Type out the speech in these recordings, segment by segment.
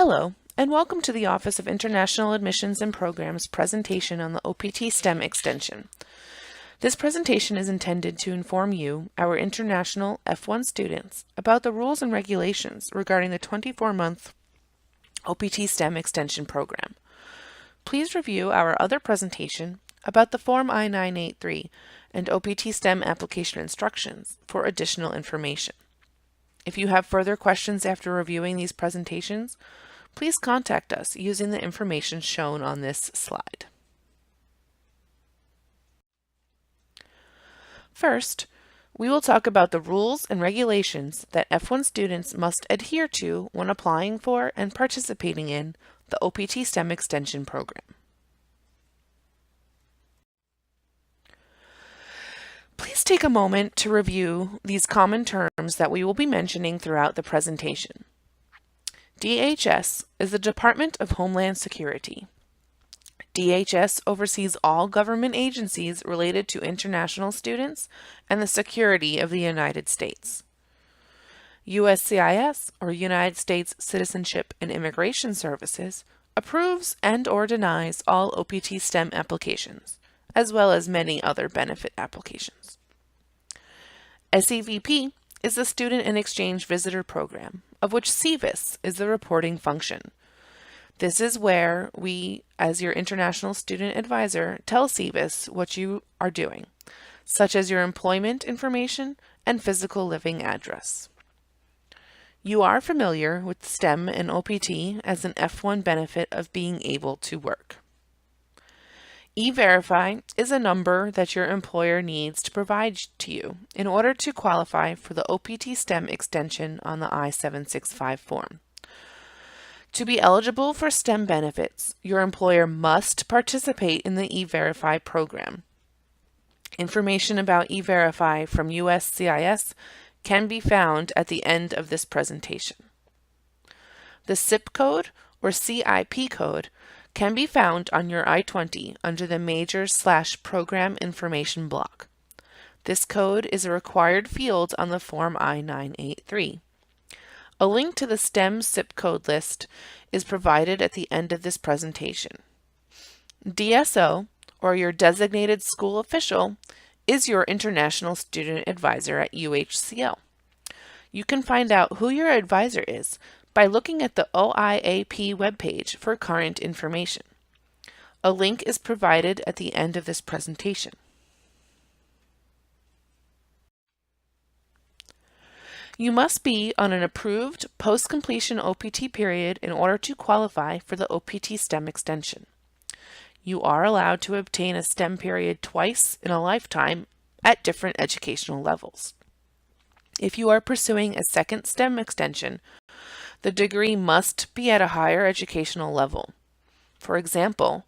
Hello, and welcome to the Office of International Admissions and Programs presentation on the OPT STEM extension. This presentation is intended to inform you, our international F1 students, about the rules and regulations regarding the 24-month OPT STEM extension program. Please review our other presentation about the Form I-983 and OPT STEM application instructions for additional information. If you have further questions after reviewing these presentations, please contact us using the information shown on this slide. First, we will talk about the rules and regulations that F1 students must adhere to when applying for and participating in the OPT STEM extension program. Please take a moment to review these common terms that we will be mentioning throughout the presentation. DHS is the Department of Homeland Security. DHS oversees all government agencies related to international students and the security of the United States. USCIS, or United States Citizenship and Immigration Services, approves and/or denies all OPT STEM applications, as well as many other benefit applications. SEVP is the Student and Exchange Visitor Program, of which CVIS is the reporting function. This is where we, as your international student advisor, tell CVIS what you are doing, such as your employment information and physical living address. You are familiar with STEM and OPT as an F1 benefit of being able to work. E-Verify is a number that your employer needs to provide to you in order to qualify for the OPT STEM extension on the I-765 form. To be eligible for STEM benefits, your employer must participate in the E-Verify program. Information about E-Verify from USCIS can be found at the end of this presentation. The SIP code or CIP code can be found on your I-20 under the Majors/Program Information block. This code is a required field on the Form I-983. A link to the STEM SIP code list is provided at the end of this presentation. DSO, or your designated school official, is your international student advisor at UHCL. You can find out who your advisor is by looking at the OIAP webpage for current information. A link is provided at the end of this presentation. You must be on an approved post-completion OPT period in order to qualify for the OPT STEM extension. You are allowed to obtain a STEM period twice in a lifetime at different educational levels. If you are pursuing a second STEM extension, the degree must be at a higher educational level. For example,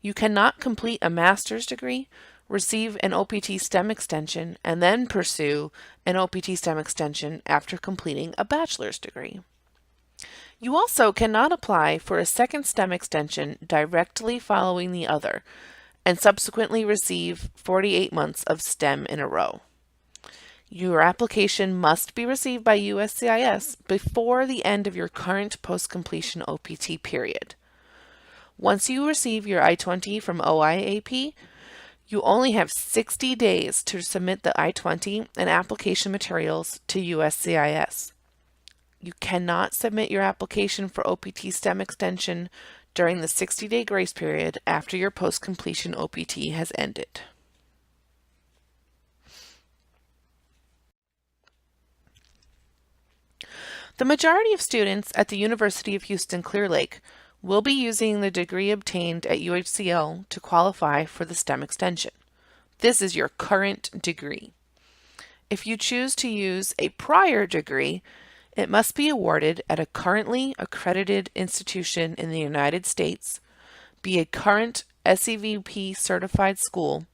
you cannot complete a master's degree, receive an OPT STEM extension, and then pursue an OPT STEM extension after completing a bachelor's degree. You also cannot apply for a second STEM extension directly following the other and subsequently receive 48 months of STEM in a row. Your application must be received by USCIS before the end of your current post-completion OPT period. Once you receive your I-20 from OIAP, you only have 60 days to submit the I-20 and application materials to USCIS. You cannot submit your application for OPT STEM extension during the 60-day grace period after your post-completion OPT has ended. The majority of students at the University of Houston-Clear Lake will be using the degree obtained at UHCL to qualify for the STEM extension. This is your current degree. If you choose to use a prior degree, it must be awarded at a currently accredited institution in the United States, be a current SEVP certified school,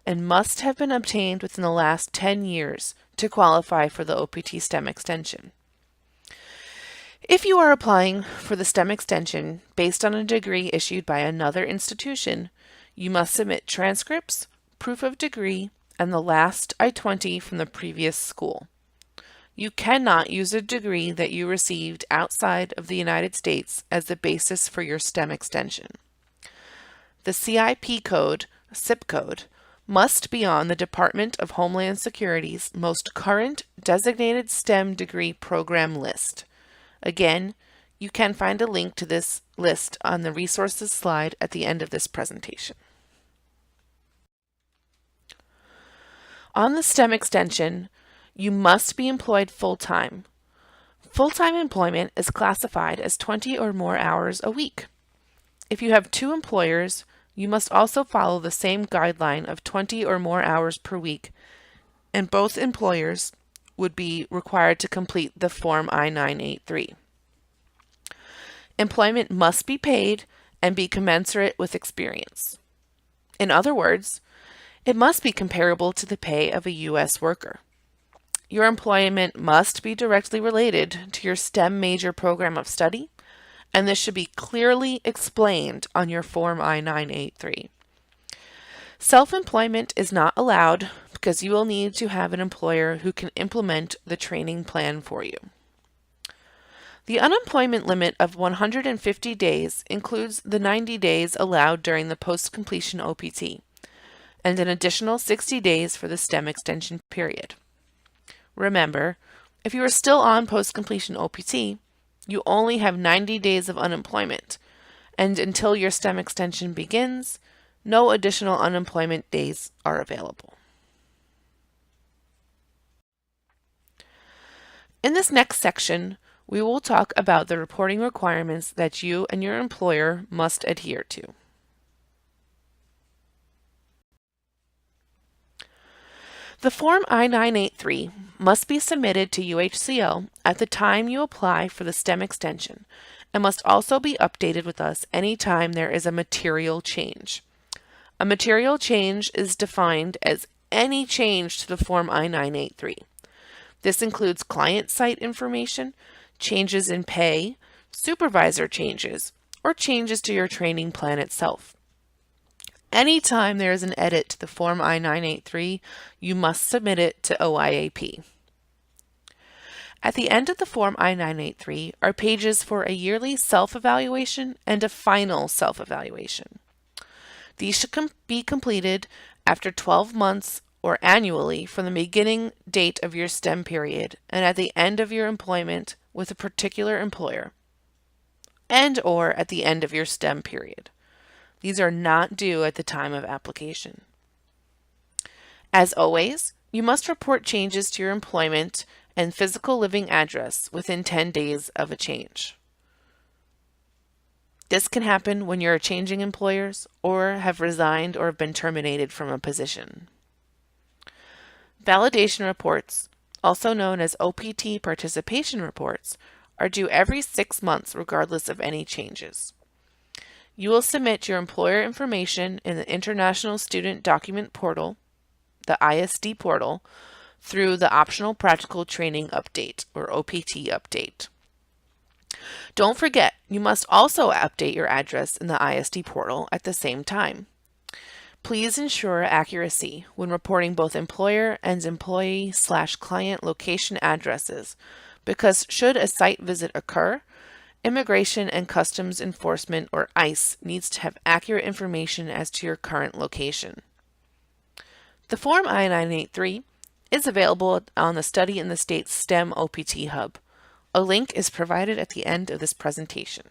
and must have been obtained within the last 10 years to qualify for the OPT STEM extension. If you are applying for the STEM extension based on a degree issued by another institution, you must submit transcripts, proof of degree, and the last I-20 from the previous school. You cannot use a degree that you received outside of the United States as the basis for your STEM extension. The CIP code, SIP code, must be on the Department of Homeland Security's most current designated STEM degree program list. Again, you can find a link to this list on the resources slide at the end of this presentation. On the STEM extension, you must be employed full-time. Full-time employment is classified as 20 or more hours a week. If you have two employers, you must also follow the same guideline of 20 or more hours per week, and both employers would be required to complete the Form I-983. Employment must be paid and be commensurate with experience. In other words, it must be comparable to the pay of a U.S. worker. Your employment must be directly related to your STEM major program of study, and this should be clearly explained on your Form I-983. Self-employment is not allowed because you will need to have an employer who can implement the training plan for you. The unemployment limit of 150 days includes the 90 days allowed during the post-completion OPT, and an additional 60 days for the STEM extension period. Remember, if you are still on post-completion OPT, you only have 90 days of unemployment, and until your STEM extension begins, no additional unemployment days are available. In this next section, we will talk about the reporting requirements that you and your employer must adhere to. The Form I-983 must be submitted to UHCL at the time you apply for the STEM extension and must also be updated with us anytime there is a material change. A material change is defined as any change to the Form I-983. This includes client site information, changes in pay, supervisor changes, or changes to your training plan itself. Anytime there is an edit to the Form I-983, you must submit it to OIAP. At the end of the Form I-983 are pages for a yearly self-evaluation and a final self-evaluation. These should be completed after 12 months or annually from the beginning date of your STEM period and at the end of your employment with a particular employer, and/or at the end of your STEM period. These are not due at the time of application. As always, you must report changes to your employment and physical living address within 10 days of a change. This can happen when you're changing employers or have resigned or have been terminated from a position. Validation reports, also known as OPT participation reports, are due every 6 months regardless of any changes. You will submit your employer information in the International Student Document Portal, the ISD portal, through the Optional Practical Training Update, or OPT update. Don't forget, you must also update your address in the ISD portal at the same time. Please ensure accuracy when reporting both employer and employee/client location addresses, because should a site visit occur, Immigration and Customs Enforcement, or ICE, needs to have accurate information as to your current location. The Form I-983 is available on the Study in the States STEM OPT Hub. A link is provided at the end of this presentation.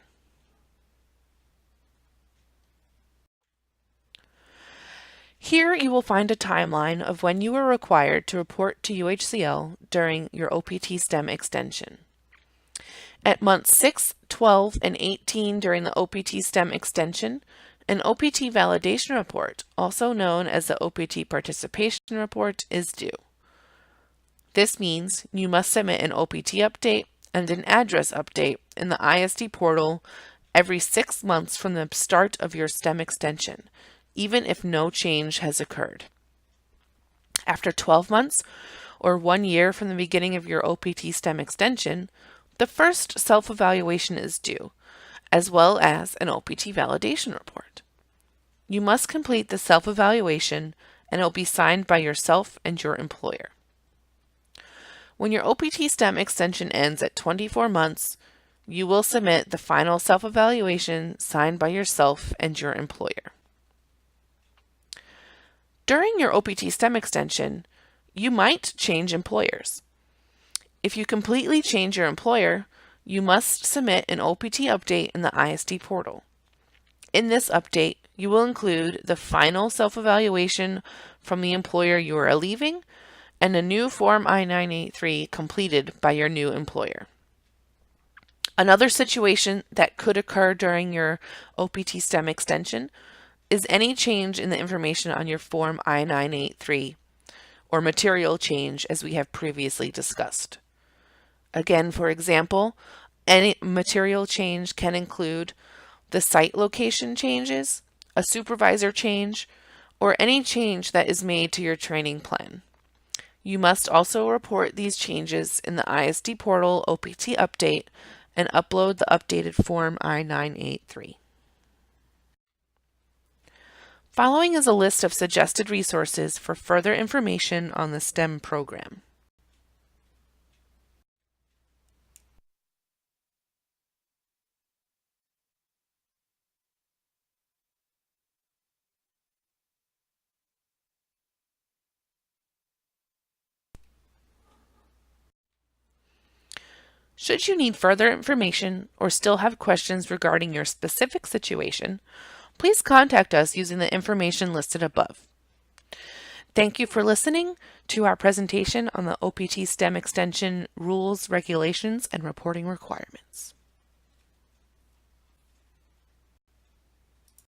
Here you will find a timeline of when you are required to report to UHCL during your OPT STEM extension. At months 6, 12, and 18 during the OPT STEM extension, an OPT validation report, also known as the OPT participation report, is due. This means you must submit an OPT update and an address update in the ISD portal every 6 months from the start of your STEM extension, even if no change has occurred. After 12 months, or 1 year from the beginning of your OPT STEM extension, the first self-evaluation is due, as well as an OPT validation report. You must complete the self-evaluation and it will be signed by yourself and your employer. When your OPT STEM extension ends at 24 months, you will submit the final self-evaluation signed by yourself and your employer. During your OPT STEM extension, you might change employers. If you completely change your employer, you must submit an OPT update in the ISD portal. In this update, you will include the final self-evaluation from the employer you are leaving and a new Form I-983 completed by your new employer. Another situation that could occur during your OPT STEM extension is any change in the information on your Form I-983 or material change, as we have previously discussed. Again, for example, any material change can include the site location changes, a supervisor change, or any change that is made to your training plan. You must also report these changes in the ISD portal OPT update and upload the updated Form I-983. Following is a list of suggested resources for further information on the STEM program. Should you need further information or still have questions regarding your specific situation, please contact us using the information listed above. Thank you for listening to our presentation on the OPT STEM Extension Rules, Regulations, and Reporting Requirements.